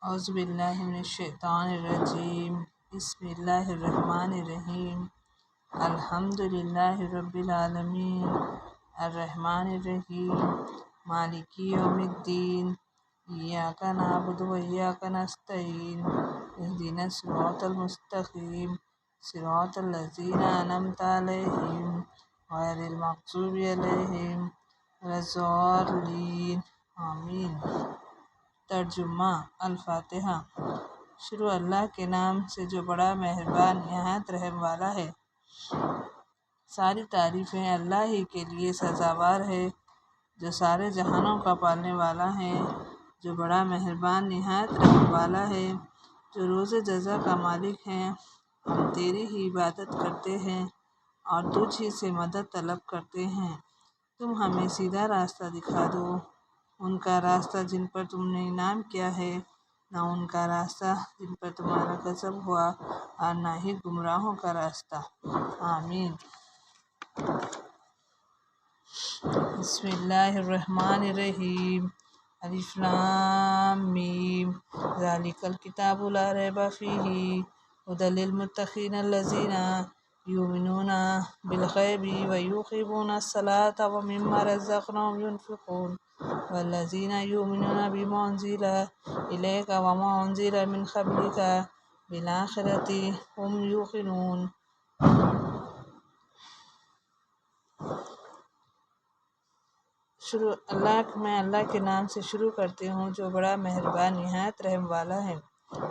اعوذ باللہ من الشیطان الرجیم بسم اللہ الرحمن الرحیم الحمد للہ رب العالمین الرحمن الرحیم مالک یوم الدین ایاک نعبد و ایاک نستعین اہدنا الصراط المستقیم صراط الذین انعمت علیہم غیر المغضوب علیہم ولا الضالین آمین۔ ترجمہ الفاتحہ۔ شروع اللہ کے نام سے جو بڑا مہربان نہایت رحم والا ہے۔ ساری تعریفیں اللہ ہی کے لیے سزاوار ہے جو سارے جہانوں کا پالنے والا ہے، جو بڑا مہربان نہایت رحم والا ہے، جو روز جزا کا مالک ہے۔ ہم تیری ہی عبادت کرتے ہیں اور تجھ ہی سے مدد طلب کرتے ہیں۔ تم ہمیں سیدھا راستہ دکھا دو۔ ان کا راستہ جن پر تم نے انعام کیا ہے، نہ ان کا راستہ جن پر تمہارا غضب ہوا، اور نہ ہی گمراہوں کا راستہ۔ آمین۔ بسم اللہ الرحمن الرحیم الف لام میم ذالک الکتاب لا ریب فیہ ھدی للمتقین الذین یؤمنون بالغیب ویقیمون الصلاۃ ومما رزقناہم ینفقون والذین یؤمنون بما انزل الیک وما انزل من قبلک بالآخرۃ ھم یوقنون۔ میں اللہ کے نام سے شروع کرتی ہوں جو بڑا مہربان نہایت رحم والا ہے۔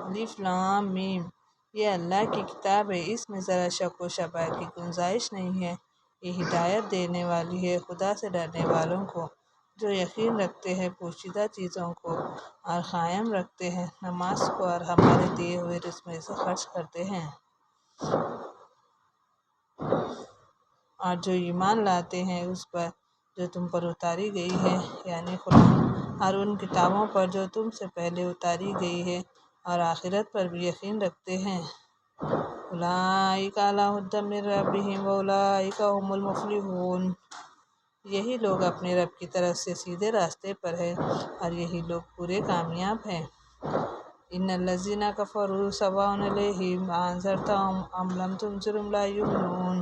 الف لام میم، یہ اللہ کی کتاب ہے، اس میں ذرا شک و شبہ کی گنجائش نہیں ہے۔ یہ ہدایت دینے والی ہے خدا سے ڈرنے والوں کو، جو یقین رکھتے ہیں پوشیدہ چیزوں کو اور قائم رکھتے ہیں نماز کو اور ہمارے دیے ہوئے رزق میں سے خرچ کرتے ہیں، اور جو ایمان لاتے ہیں اس پر جو تم پر اتاری گئی ہے، یعنی قرآن، اور ان کتابوں پر جو تم سے پہلے اتاری گئی ہے، اور آخرت پر بھی یقین رکھتے ہیں۔ اولئک علی ھدی من ربہم واولئک ھم المفلحون۔ یہی لوگ اپنے رب کی طرف سے سیدھے راستے پر ہے اور یہی لوگ پورے کامیاب ہیں۔ ان الذین کفروا سواء علیہم اانذرتہم ام لم تنذرہم لا یؤمنون۔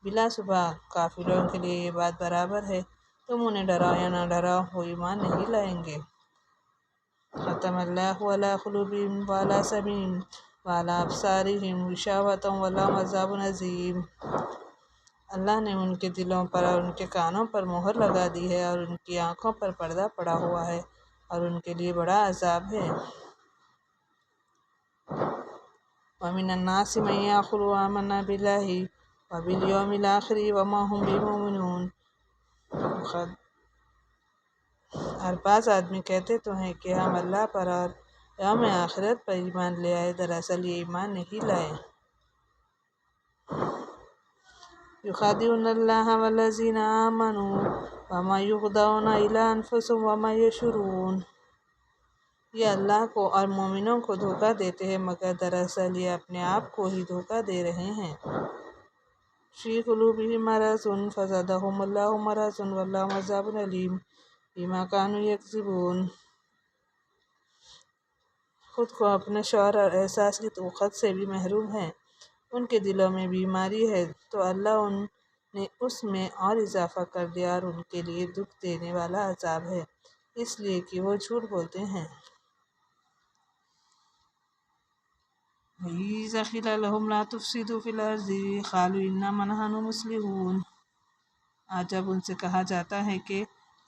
بلا شبہ کافروں کے لیے یہ بات برابر ہے، تم انہیں ڈراؤ یا نہ ڈراؤ وہ ایمان نہیں لائیں گے۔ ختم اللہ علی قلوبہم وعلی سمعہم وعلی ابصارہم غشاوۃ ولہم عذاب عظیم۔ اللہ نے ان کے دلوں پر اور ان کے کانوں پر مہر لگا دی ہے، اور ان کی آنکھوں پر پردہ پڑا ہوا ہے، اور ان کے لیے بڑا عذاب ہے۔ وَمِنَ النَّاسِ مَن یقول آمنا باللہ وبالیوم الآخر وما ھم بمؤمنین۔ اور بعض آدمی کہتے تو ہیں کہ ہم اللہ پر اور یوم آخرت پر ایمان لے آئے، دراصل یہ ایمان نہیں لائے۔ یخادعون اللہ والذین آمنوا وما یخدعون الا انفسهم وما یشعرون۔ یہ اللہ کو اور مومنوں کو دھوکہ دیتے ہیں مگر دراصل یہ اپنے آپ کو ہی دھوکہ دے رہے ہیں۔ فی قلوبہم مرض فزادہم اللہ مرضا ولہم عذاب علیم بما کانوا یکذبون۔ خود کو اپنے شعور اور احساس کی توقت سے بھی محروم ہیں، ان کے دلوں میں بیماری ہے تو اللہ نے اس میں اور اضافہ کر دیا اور ان کے لیے دکھ دینے والا عذاب ہے، اس لیے کہ وہ جھوٹ بولتے ہیں۔ وَإِذَا قِيلَ لَهُمْ لَا تُفْسِدُوا فِي الْأَرْضِ قَالُوا إِنَّمَا نَحْنُ مُصْلِحُونَ۔ اور جب ان سے کہا جاتا ہے کہ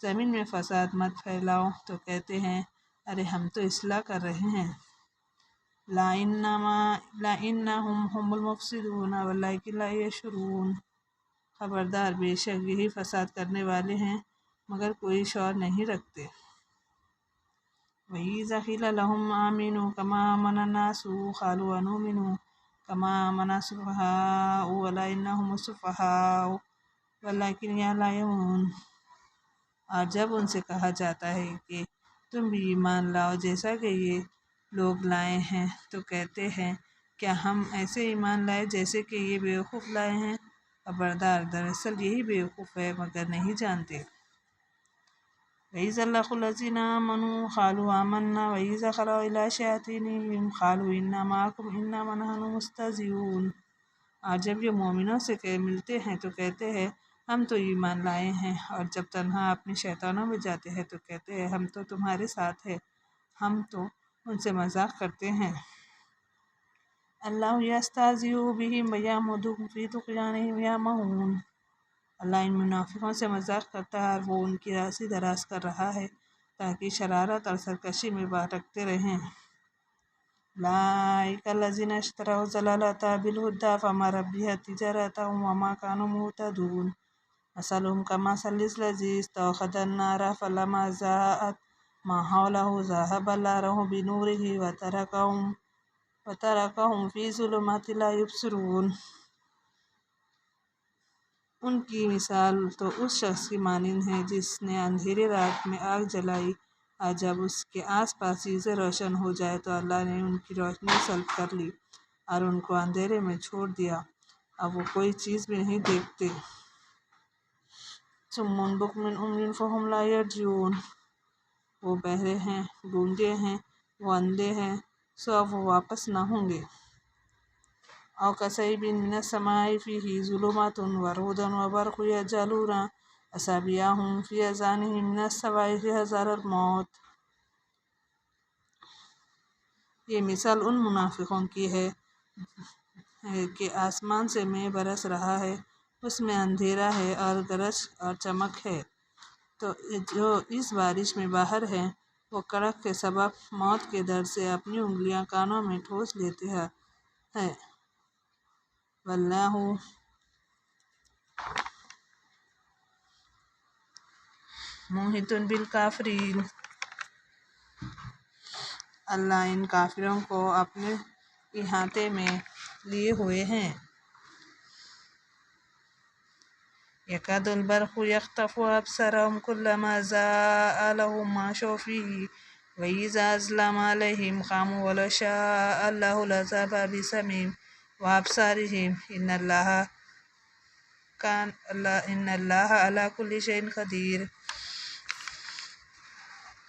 زمین میں فساد مت پھیلاؤ تو کہتے ہیں ارے ہم تو اصلاح کر رہے ہیں۔ لَإِنَّهُمْ هُمُ الْمُفْسِدُونَ وَلَٰكِن لَا يَشْعُرُونَ۔ خبردار، بے شک یہی فساد کرنے والے ہیں مگر کوئی شعور نہیں رکھتے۔ وَإِذَا قِيلَ لَهُمْ آمِنُوا كَمَا آمَنَ النَّاسُ قَالُوا أَنُؤْمِنُ كَمَا آمَنَ السُّفَهَاءُ أَلَا إِنَّهُمُ السُّفَهَاءُ وَلَٰكِنْ لَا يَعْلَمُونَ۔ اور جب ان سے کہا جاتا ہے کہ تم بھی ایمان لاؤ جیسا کہ یہ لوگ لائے ہیں تو کہتے ہیں کیا ہم ایسے ایمان لائے جیسے کہ یہ بیوقوف لائے ہیں۔ خبردار، دراصل یہی بیوقوف ہے مگر نہیں جانتے۔ وَإِذَا لَقُوا الَّذِينَ آمَنُوا قَالُوا آمَنَّا وَإِذَا خَلَوْا إِلَىٰ شَيَاطِينِهِمْ قَالُوا إِنَّا مَعَكُمْ إِنَّمَا نَحْنُ مُسْتَهْزِئُونَ۔ اور جب یہ مومنوں سے ملتے ہیں تو کہتے ہیں ہم تو ایمان لائے ہیں، اور جب تنہا اپنے شیطانوں میں جاتے ہیں تو کہتے ہیں ہم تو تمہارے ساتھ ہیں، ہم تو ان سے مذاق کرتے ہیں۔ اللہ یستہزئ بہم ویمدھم فی طغیانہم یعمہون۔ اللہ ان منافقوں سے مذاق کرتا ہے اور وہ ان کی راستی دراز کر رہا ہے تاکہ شرارت اور سرکشی میں بھٹکتے رہیں۔ اولئک الذین اشتروا الضلالۃ بالہدی فما ربحت تجارتہم وما کانوا مہتدین۔ مثلهم کمثل الذی استوقد النار فلما اضاءت ما حولہ ذہب اللہ بنورہم وترکہم فی ظلمات لا یبصرون۔ ان کی مثال تو اس شخص کی مانند ہے جس نے اندھیری رات میں آگ جلائی، اور جب اس کے آس پاس چیزیں روشن ہو جائیں تو اللہ نے ان کی روشنی سلب کر لی اور ان کو اندھیرے میں چھوڑ دیا، اب وہ کوئی چیز بھی نہیں دیکھتے۔ صم بکم عمی فہم لا یرجعون۔ وہ بہرے ہیں، گونگے ہیں، وہ اندھے ہیں، سو اب وہ واپس نہ ہوں گے۔ او کصیب من السماء فیہ ظلمات ورعد وبرق یجعلون اصابعهم فی آذانہم من الصواعق حذر الموت۔ یہ مثال ان منافقوں کی ہے کہ آسمان سے مے برس رہا ہے، اس میں اندھیرا ہے اور گرج اور چمک ہے، تو جو اس بارش میں باہر ہیں وہ کڑک کے سبب موت کے ڈر سے اپنی انگلیاں کانوں میں ٹھوس لیتے ہیں۔ واللہ محیط بالکافرین۔ اللہ ان کافروں کو اپنے احاطے میں لیے ہوئے ہے۔ یکاد البرق یخطف ابصارهم کلما اضاء لهم مشوا فیہ وإذا أظلم عليهم قاموا ولو شاء الله لذهب بسمعهم وأبصارهم إن الله على كل شيء قدیر۔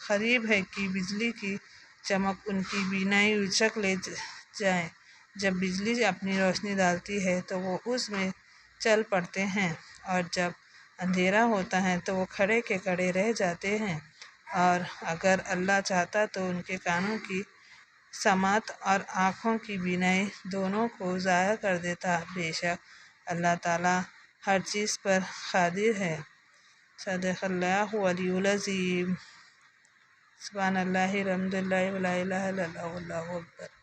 قریب ہے کہ بجلی کی چمک ان کی بینائی اچک لے جائے، جب بجلی اپنی روشنی ڈالتی ہے تو وہ اس میں چل پڑتے ہیں، اور جب اندھیرا ہوتا ہے تو وہ کھڑے کے کھڑے رہ جاتے ہیں، اور اگر اللہ چاہتا تو ان کے کانوں کی سماعت اور آنکھوں کی بینائی دونوں کو ضائع کر دیتا۔ بے شک اللہ تعالیٰ ہر چیز پر قادر ہے۔ صدق اللہ العلی العظیم۔ سبحان اللہ الحمد للہ ولا الہ الا اللہ واللہ اکبر۔